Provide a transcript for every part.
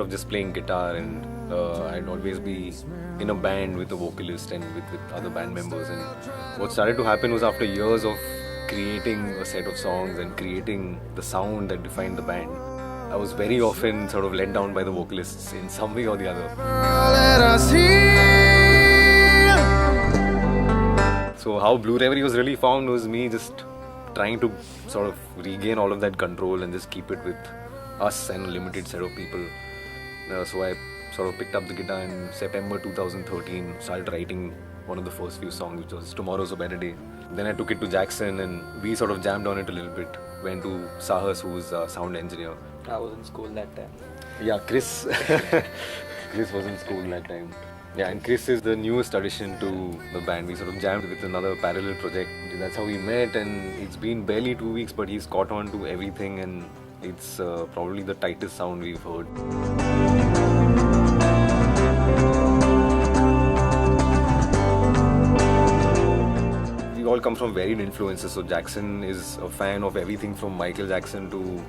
of just playing guitar, and I'd always be in a band with a vocalist and with other band members. And what started to happen was, after years of creating a set of songs and creating the sound that defined the band, I was very often sort of let down by the vocalists in some way or the other. So how Blue Reverie was really found was me just trying to sort of regain all of that control and just keep it with us and a limited set of people. So I sort of picked up the guitar in September 2013, started writing one of the first few songs, which was Tomorrow's a Better Day. Then I took it to Jackson and we sort of jammed on it a little bit. Went to Sahas, who's a sound engineer. I was in school that time. Yeah, Chris. Chris was in school that time. Yeah, and Chris is the newest addition to the band. We sort of jammed with another parallel project. That's how we met, and it's been barely 2 weeks, but he's caught on to everything, and it's probably the tightest sound we've heard. We all come from varied influences, so Jackson is a fan of everything from Michael Jackson to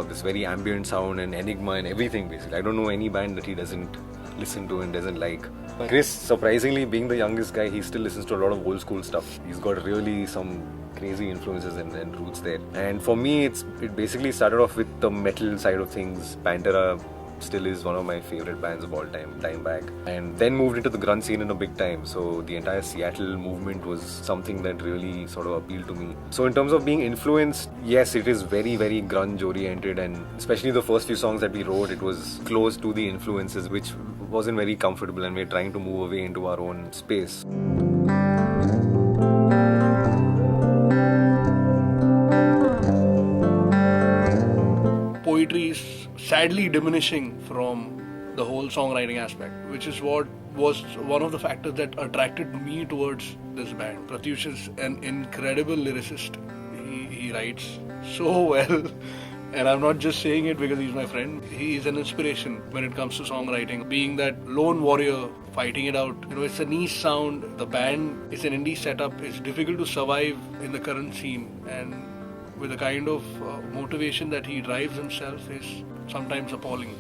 this very ambient sound and Enigma and everything basically. I don't know any band that he doesn't listen to and doesn't like. Chris, surprisingly, being the youngest guy, he still listens to a lot of old school stuff. He's got really some crazy influences and roots there. And for me, it basically started off with the metal side of things. Pantera still is one of my favorite bands of all time back. And then moved into the grunge scene in a big time. So the entire Seattle movement was something that really sort of appealed to me. So in terms of being influenced, yes, it is very, very grunge oriented, and especially the first few songs that we wrote, it was close to the influences, which wasn't very comfortable, and we're trying to move away into our own space. Poetry is sadly diminishing from the whole songwriting aspect, which is what was one of the factors that attracted me towards this band. Pratyush is an incredible lyricist. He writes so well, and I'm not just saying it because he's my friend. He is an inspiration when it comes to songwriting. Being that lone warrior, fighting it out. It's a niche sound. The band is an indie setup. It's difficult to survive in the current scene, and with the kind of motivation that he drives himself is sometimes appalling.